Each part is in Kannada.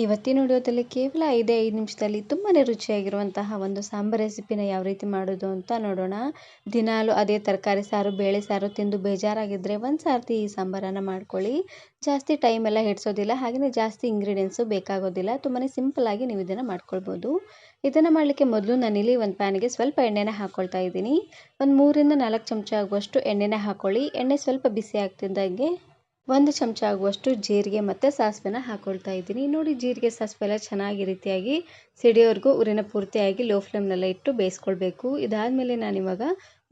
ಇವತ್ತಿನ ವಿಡಿಯೋದಲ್ಲಿ ಕೇವಲ 5 ನಿಮಿಷದಲ್ಲಿ ತುಂಬಾನೇ ರುಚಿಯಾಗಿರುವಂತಹ ಒಂದು ಸಾಂಬಾರ್ ರೆಸಿಪಿನ ಯಾವ ರೀತಿ ಮಾಡೋದು ಅಂತ ನೋಡೋಣ. ದಿನಾಲು ಅದೇ ತರಕಾರಿ ಸಾರು ಬೇಳೆ ಸಾರು ತಿಂದು ಬೇಜಾರಾಗಿದ್ದರೆ ಒಂದು ಸಾರ್ತಿ ಈ ಸಾಂಬಾರನ್ನು ಮಾಡ್ಕೊಳ್ಳಿ. ಜಾಸ್ತಿ ಟೈಮ್ ಎಲ್ಲ ಹಿಡಿಸೋದಿಲ್ಲ, ಹಾಗೆಯೇ ಜಾಸ್ತಿ ಇಂಗ್ರೀಡಿಯೆಂಟ್ಸು ಬೇಕಾಗೋದಿಲ್ಲ. ತುಂಬಾನೇ ಸಿಂಪಲ್ ಆಗಿ ನೀವು ಇದನ್ನು ಮಾಡ್ಕೊಳ್ಬೋದು. ಇದನ್ನು ಮಾಡಲಿಕ್ಕೆ ಮೊದಲು ನಾನಿಲ್ಲಿ ಒಂದು ಪ್ಯಾನಿಗೆ ಸ್ವಲ್ಪ ಎಣ್ಣೆನ ಹಾಕ್ಕೊಳ್ತಾ ಇದ್ದೀನಿ. ಒಂದು 3 ರಿಂದ 4 ಚಮಚ ಆಗುವಷ್ಟು ಎಣ್ಣೆನ ಹಾಕ್ಕೊಳ್ಳಿ. ಎಣ್ಣೆ ಸ್ವಲ್ಪ ಬಿಸಿ ಆಗ್ತಿದ್ದಂಗೆ 1 ಚಮಚ ಆಗುವಷ್ಟು ಜೀರಿಗೆ ಮತ್ತು ಸಾಸಿವೆನ ಹಾಕ್ಕೊಳ್ತಾ ಇದ್ದೀನಿ. ನೋಡಿ, ಜೀರಿಗೆ ಸಾಸಿವೆ ಎಲ್ಲ ಚೆನ್ನಾಗಿ ರೀತಿಯಾಗಿ ಸಿಡಿಯೋವರೆಗೂ ಉರಿನ ಪೂರ್ತಿಯಾಗಿ ಲೋ ಫ್ಲೇಮ್ನಲ್ಲೇ ಇಟ್ಟು ಬೇಯಿಸ್ಕೊಳ್ಬೇಕು. ಇದಾದಮೇಲೆ ನಾನಿವಾಗ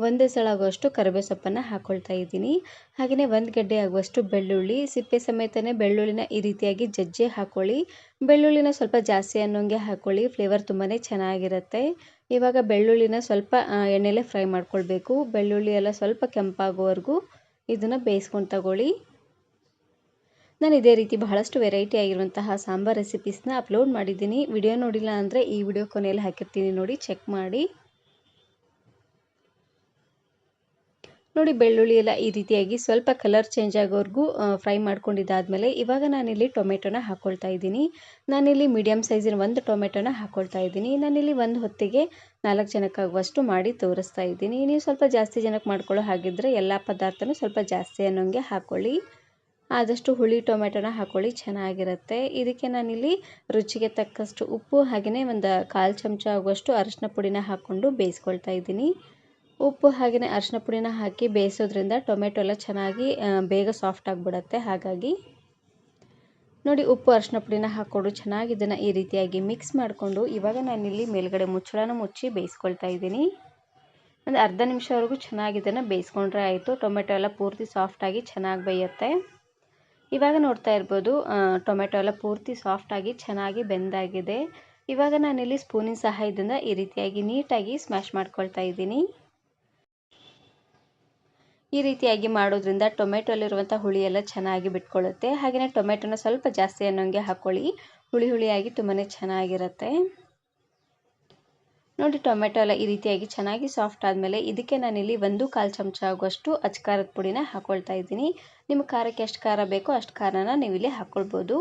1 ಸಲ ಆಗುವಷ್ಟು ಕರಿಬೇವು ಸೊಪ್ಪನ್ನು ಹಾಕ್ಕೊಳ್ತಾ ಇದ್ದೀನಿ. ಹಾಗೆಯೇ 1 ಗಡ್ಡೆ ಆಗುವಷ್ಟು ಬೆಳ್ಳುಳ್ಳಿ, ಸಿಪ್ಪೆ ಸಮೇತನೇ ಬೆಳ್ಳುಳ್ಳಿನ ಈ ರೀತಿಯಾಗಿ ಜಜ್ಜಿ ಹಾಕ್ಕೊಳ್ಳಿ. ಬೆಳ್ಳುಳ್ಳಿನ ಸ್ವಲ್ಪ ಜಾಸ್ತಿ ಅನ್ನೋಂಗೆ ಹಾಕ್ಕೊಳ್ಳಿ, ಫ್ಲೇವರ್ ತುಂಬಾ ಚೆನ್ನಾಗಿರುತ್ತೆ. ಇವಾಗ ಬೆಳ್ಳುಳ್ಳಿನ ಸ್ವಲ್ಪ ಎಣ್ಣೆಲೇ ಫ್ರೈ ಮಾಡ್ಕೊಳ್ಬೇಕು. ಬೆಳ್ಳುಳ್ಳಿ ಎಲ್ಲ ಸ್ವಲ್ಪ ಕೆಂಪಾಗೋವರೆಗೂ ಇದನ್ನು ಬೇಯಿಸ್ಕೊಂಡು ತಗೊಳ್ಳಿ. ನಾನು ಇದೇ ರೀತಿ ಬಹಳಷ್ಟು ವೆರೈಟಿ ಆಗಿರುವಂತಹ ಸಾಂಬಾರ್ ರೆಸಿಪೀಸ್ನ ಅಪ್ಲೋಡ್ ಮಾಡಿದ್ದೀನಿ. ವಿಡಿಯೋ ನೋಡಿಲ್ಲ ಅಂದರೆ ಈ ವಿಡಿಯೋ ಕೊನೆಯಲ್ಲಿ ಹಾಕಿರ್ತೀನಿ, ನೋಡಿ ಚೆಕ್ ಮಾಡಿ. ನೋಡಿ, ಬೆಳ್ಳುಳ್ಳಿ ಎಲ್ಲ ಈ ರೀತಿಯಾಗಿ ಸ್ವಲ್ಪ ಕಲರ್ ಚೇಂಜ್ ಆಗೋವರೆಗೂ ಫ್ರೈ ಮಾಡ್ಕೊಂಡಿದ್ದಾದಮೇಲೆ ಇವಾಗ ನಾನಿಲ್ಲಿ ಟೊಮೆಟೊನ ಹಾಕ್ಕೊಳ್ತಾ ಇದ್ದೀನಿ. ನಾನಿಲ್ಲಿ ಮೀಡಿಯಮ್ ಸೈಜಿನ 1 ಟೊಮೆಟೊನ ಹಾಕ್ಕೊಳ್ತಾ ಇದ್ದೀನಿ. ನಾನಿಲ್ಲಿ ಒಂದು ಹೊತ್ತಿಗೆ 4 ಜನಕ್ಕಾಗುವಷ್ಟು ಮಾಡಿ ತೋರಿಸ್ತಾ ಇದ್ದೀನಿ. ನೀವು ಸ್ವಲ್ಪ ಜಾಸ್ತಿ ಜನಕ್ಕೆ ಮಾಡ್ಕೊಳ್ಳೋ ಹಾಗಿದ್ದರೆ ಎಲ್ಲ ಪದಾರ್ಥನೂ ಸ್ವಲ್ಪ ಜಾಸ್ತಿ ಅನ್ನೋಂಗೆ ಹಾಕ್ಕೊಳ್ಳಿ. ಆದಷ್ಟು ಹುಳಿ ಟೊಮೆಟೊನ ಹಾಕ್ಕೊಳ್ಳಿ, ಚೆನ್ನಾಗಿರುತ್ತೆ. ಇದಕ್ಕೆ ನಾನಿಲ್ಲಿ ರುಚಿಗೆ ತಕ್ಕಷ್ಟು ಉಪ್ಪು ಹಾಗೆಯೇ ಒಂದು 1/4 ಚಮಚ ಆಗುವಷ್ಟು ಅರಿಶಿನ ಪುಡಿನ ಹಾಕ್ಕೊಂಡು ಬೇಯಿಸ್ಕೊಳ್ತಾ ಇದ್ದೀನಿ. ಉಪ್ಪು ಹಾಗೆಯೇ ಅರಿಶಿನ ಪುಡಿನ ಹಾಕಿ ಬೇಯಿಸೋದ್ರಿಂದ ಟೊಮೆಟೊ ಎಲ್ಲ ಚೆನ್ನಾಗಿ ಬೇಗ ಸಾಫ್ಟ್ ಆಗಿಬಿಡುತ್ತೆ. ಹಾಗಾಗಿ ನೋಡಿ, ಉಪ್ಪು ಅರಿಶಿನ ಪುಡಿನ ಹಾಕ್ಕೊಂಡು ಚೆನ್ನಾಗಿ ಇದನ್ನು ಈ ರೀತಿಯಾಗಿ ಮಿಕ್ಸ್ ಮಾಡಿಕೊಂಡು ಇವಾಗ ನಾನಿಲ್ಲಿ ಮೇಲ್ಗಡೆ ಮುಚ್ಚಳನ ಮುಚ್ಚಿ ಬೇಯಿಸ್ಕೊಳ್ತಾ ಇದ್ದೀನಿ. ಒಂದು ಅರ್ಧ ನಿಮಿಷವರೆಗೂ ಚೆನ್ನಾಗಿ ಇದನ್ನು ಬೇಯಿಸ್ಕೊಂಡ್ರೆ ಆಯಿತು. ಟೊಮೆಟೊ ಎಲ್ಲ ಪೂರ್ತಿ ಸಾಫ್ಟಾಗಿ ಚೆನ್ನಾಗಿ ಬೇಯುತ್ತೆ. ಇವಾಗ ನೋಡ್ತಾ ಇರ್ಬೋದು, ಟೊಮೆಟೊ ಎಲ್ಲ ಪೂರ್ತಿ ಸಾಫ್ಟಾಗಿ ಚೆನ್ನಾಗಿ ಬೆಂದಾಗಿದೆ. ಇವಾಗ ನಾನಿಲ್ಲಿ ಸ್ಪೂನಿನ ಸಹಾಯದಿಂದ ಈ ರೀತಿಯಾಗಿ ನೀಟಾಗಿ ಸ್ಮ್ಯಾಶ್ ಮಾಡ್ಕೊಳ್ತಾ ಇದ್ದೀನಿ. ಈ ರೀತಿಯಾಗಿ ಮಾಡೋದ್ರಿಂದ ಟೊಮೆಟೊಲಿರುವಂಥ ಹುಳಿ ಎಲ್ಲ ಚೆನ್ನಾಗಿ ಬಿಟ್ಕೊಳ್ಳುತ್ತೆ. ಹಾಗೆಯೇ ಟೊಮೆಟೊನ ಸ್ವಲ್ಪ ಜಾಸ್ತಿ ಅನ್ನೋಂಗೆ ಹಾಕ್ಕೊಳ್ಳಿ, ಹುಳಿ ಹುಳಿಯಾಗಿ ತುಂಬಾ ಚೆನ್ನಾಗಿರುತ್ತೆ. ನೋಡಿ, ಟೊಮೆಟೊ ಎಲ್ಲ ಈ ರೀತಿಯಾಗಿ ಚೆನ್ನಾಗಿ ಸಾಫ್ಟ್ ಆದಮೇಲೆ ಇದಕ್ಕೆ ನಾನಿಲ್ಲಿ 1/4 ಚಮಚ ಆಗುವಷ್ಟು ಅಚ್ಕಾರದ ಪುಡಿನ ಹಾಕ್ಕೊಳ್ತಾ ಇದ್ದೀನಿ. ನಿಮ್ಮ ಖಾರಕ್ಕೆ ಎಷ್ಟು ಖಾರ ಬೇಕೋ ಅಷ್ಟು ಖಾರನ ನೀವು ಇಲ್ಲಿ ಹಾಕ್ಕೊಳ್ಬೋದು.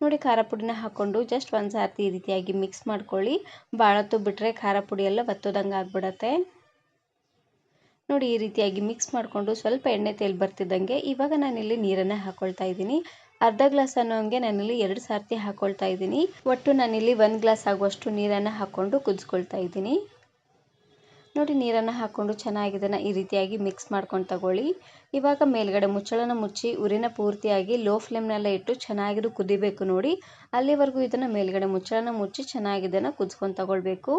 ನೋಡಿ, ಖಾರ ಪುಡಿನ ಹಾಕ್ಕೊಂಡು ಜಸ್ಟ್ ಒಂದು ಸಾರ್ತಿ ಈ ರೀತಿಯಾಗಿ ಮಿಕ್ಸ್ ಮಾಡ್ಕೊಳ್ಳಿ. ಭಾಳತ್ತು ಬಿಟ್ಟರೆ ಖಾರ ಪುಡಿ ಎಲ್ಲ ಒತ್ತೋದಂಗೆ ಆಗ್ಬಿಡತ್ತೆ. ನೋಡಿ, ಈ ರೀತಿಯಾಗಿ ಮಿಕ್ಸ್ ಮಾಡಿಕೊಂಡು ಸ್ವಲ್ಪ ಎಣ್ಣೆ ತೇಲ್ ಬರ್ತಿದ್ದಂಗೆ ಇವಾಗ ನಾನಿಲ್ಲಿ ನೀರನ್ನು ಹಾಕ್ಕೊಳ್ತಾ ಇದ್ದೀನಿ. ಅರ್ಧ ಗ್ಲಾಸ್ ಅನ್ನೋಂಗೆ ನಾನಿಲ್ಲಿ 2 ಸಾರ್ತಿ ಹಾಕ್ಕೊಳ್ತಾ ಇದ್ದೀನಿ. ಒಟ್ಟು ನಾನಿಲ್ಲಿ 1 ಗ್ಲಾಸ್ ಆಗುವಷ್ಟು ನೀರನ್ನು ಹಾಕ್ಕೊಂಡು ಕುದಿಸ್ಕೊಳ್ತಾ ಇದ್ದೀನಿ. ನೋಡಿ, ನೀರನ್ನು ಹಾಕ್ಕೊಂಡು ಚೆನ್ನಾಗಿ ಇದನ್ನು ಈ ರೀತಿಯಾಗಿ ಮಿಕ್ಸ್ ಮಾಡ್ಕೊಂಡು ತಗೊಳ್ಳಿ. ಇವಾಗ ಮೇಲ್ಗಡೆ ಮುಚ್ಚಳನ ಮುಚ್ಚಿ ಉರಿನ ಪೂರ್ತಿಯಾಗಿ ಲೋ ಫ್ಲೇಮ್ನಲ್ಲೇ ಇಟ್ಟು ಚೆನ್ನಾಗಿದು ಕುದಿಬೇಕು. ನೋಡಿ, ಅಲ್ಲಿವರೆಗೂ ಇದನ್ನು ಮೇಲ್ಗಡೆ ಮುಚ್ಚಳನ ಮುಚ್ಚಿ ಚೆನ್ನಾಗಿ ಇದನ್ನು ಕುದಿಸ್ಕೊಂಡು ತಗೊಳ್ಬೇಕು.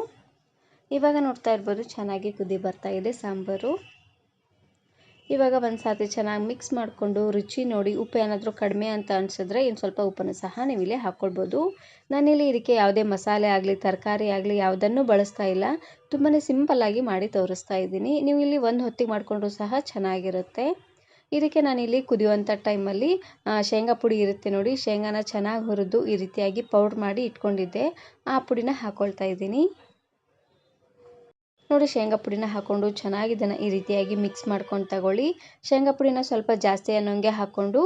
ಇವಾಗ ನೋಡ್ತಾ ಇರ್ಬೋದು, ಚೆನ್ನಾಗಿ ಕುದಿ ಬರ್ತಾ ಇದೆ ಸಾಂಬಾರು. ಇವಾಗ ಒಂದು ಸಾರ್ತಿ ಚೆನ್ನಾಗಿ ಮಿಕ್ಸ್ ಮಾಡಿಕೊಂಡು ರುಚಿ ನೋಡಿ, ಉಪ್ಪು ಏನಾದರೂ ಕಡಿಮೆ ಅಂತ ಅನಿಸಿದ್ರೆ ಇನ್ನು ಸ್ವಲ್ಪ ಉಪ್ಪನ್ನು ಸಹ ನೀವು ಇಲ್ಲಿ ಹಾಕ್ಕೊಳ್ಬೋದು. ನಾನಿಲ್ಲಿ ಇದಕ್ಕೆ ಯಾವುದೇ ಮಸಾಲೆ ಆಗಲಿ ತರಕಾರಿ ಆಗಲಿ ಯಾವುದನ್ನು ಬಳಸ್ತಾ ಇಲ್ಲ, ತುಂಬಾ ಸಿಂಪಲ್ಲಾಗಿ ಮಾಡಿ ತೋರಿಸ್ತಾ ಇದ್ದೀನಿ. ನೀವು ಇಲ್ಲಿ ಒಂದು ಹೊತ್ತಿಗೆ ಮಾಡಿಕೊಂಡ್ರೂ ಸಹ ಚೆನ್ನಾಗಿರುತ್ತೆ. ಇದಕ್ಕೆ ನಾನಿಲ್ಲಿ ಕುದಿಯುವಂಥ ಟೈಮಲ್ಲಿ ಶೇಂಗಾ ಪುಡಿ ಇರುತ್ತೆ ನೋಡಿ, ಶೇಂಗಾನ ಚೆನ್ನಾಗಿ ಹುರಿದು ಈ ರೀತಿಯಾಗಿ ಪೌಡ್ರ್ ಮಾಡಿ ಇಟ್ಕೊಂಡಿದ್ದೆ, ಆ ಪುಡಿನ ಹಾಕ್ಕೊಳ್ತಾ ಇದ್ದೀನಿ. ನೋಡಿ, ಶೇಂಗಾ ಪುಡಿನ ಹಾಕ್ಕೊಂಡು ಚೆನ್ನಾಗಿ ಇದನ್ನು ಈ ರೀತಿಯಾಗಿ ಮಿಕ್ಸ್ ಮಾಡ್ಕೊಂಡು ತಗೊಳ್ಳಿ. ಶೇಂಗಾ ಪುಡಿನ ಸ್ವಲ್ಪ ಜಾಸ್ತಿ ಅನ್ನೋಂಗೆ ಹಾಕ್ಕೊಂಡು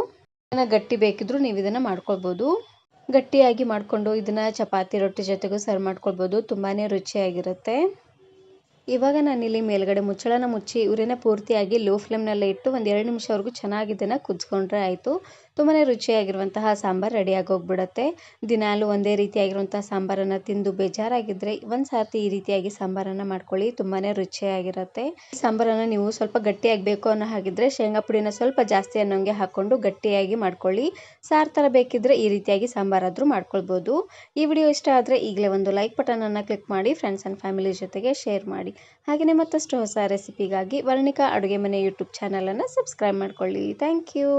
ಇದನ್ನು ಗಟ್ಟಿ ಬೇಕಿದ್ರೂ ನೀವು ಇದನ್ನು ಮಾಡ್ಕೊಳ್ಬೋದು. ಗಟ್ಟಿಯಾಗಿ ಮಾಡಿಕೊಂಡು ಇದನ್ನು ಚಪಾತಿ ರೊಟ್ಟಿ ಜೊತೆಗೂ ಸರ್ವ್ ಮಾಡ್ಕೊಳ್ಬೋದು, ತುಂಬಾ ರುಚಿಯಾಗಿರುತ್ತೆ. ಇವಾಗ ನಾನಿಲ್ಲಿ ಮೇಲ್ಗಡೆ ಮುಚ್ಚಳನ ಮುಚ್ಚಿ ಉರಿನ ಪೂರ್ತಿಯಾಗಿ ಲೋ ಫ್ಲೇಮ್ನಲ್ಲೇ ಇಟ್ಟು ಒಂದು 2 ನಿಮಿಷವರೆಗೂ ಚೆನ್ನಾಗಿ ಇದನ್ನು ಕುದಿಸ್ಕೊಂಡ್ರೆ ಆಯಿತು. ತುಂಬಾ ರುಚಿಯಾಗಿರುವಂತಹ ಸಾಂಬಾರು ರೆಡಿಯಾಗಿ ಹೋಗ್ಬಿಡುತ್ತೆ. ದಿನಾಲು ಒಂದೇ ರೀತಿಯಾಗಿರುವಂತಹ ಸಾಂಬಾರನ್ನು ತಿಂದು ಬೇಜಾರಾಗಿದ್ದರೆ ಒಂದು ಸಾರ್ತಿ ಈ ರೀತಿಯಾಗಿ ಸಾಂಬಾರನ್ನು ಮಾಡ್ಕೊಳ್ಳಿ, ತುಂಬಾ ರುಚಿಯಾಗಿರುತ್ತೆ. ಸಾಂಬಾರನ್ನು ನೀವು ಸ್ವಲ್ಪ ಗಟ್ಟಿಯಾಗಬೇಕು ಅನ್ನೋ ಹಾಗಿದ್ರೆ ಶೇಂಗಾ ಪುಡಿನ ಸ್ವಲ್ಪ ಜಾಸ್ತಿ ಅನ್ನೋಂಗೆ ಹಾಕ್ಕೊಂಡು ಗಟ್ಟಿಯಾಗಿ ಮಾಡ್ಕೊಳ್ಳಿ. ಸಾರು ಥರ ಬೇಕಿದ್ದರೆ ಈ ರೀತಿಯಾಗಿ ಸಾಂಬಾರಾದರೂ ಮಾಡ್ಕೊಳ್ಬೋದು. ಈ ವಿಡಿಯೋ ಇಷ್ಟ ಆದರೆ ಈಗಲೇ ಒಂದು ಲೈಕ್ ಬಟನನ್ನು ಕ್ಲಿಕ್ ಮಾಡಿ, ಫ್ರೆಂಡ್ಸ್ ಆ್ಯಂಡ್ ಫ್ಯಾಮಿಲಿ ಜೊತೆಗೆ ಶೇರ್ ಮಾಡಿ. ಹಾಗೆಯೇ ಮತ್ತಷ್ಟು ಹೊಸ ರೆಸಿಪಿಗಾಗಿ ವರ್ಣಿಕಾ ಅಡುಗೆ ಮನೆ ಯೂಟ್ಯೂಬ್ ಚಾನಲನ್ನು ಸಬ್ಸ್ಕ್ರೈಬ್ ಮಾಡ್ಕೊಳ್ಳಿ. Thank you.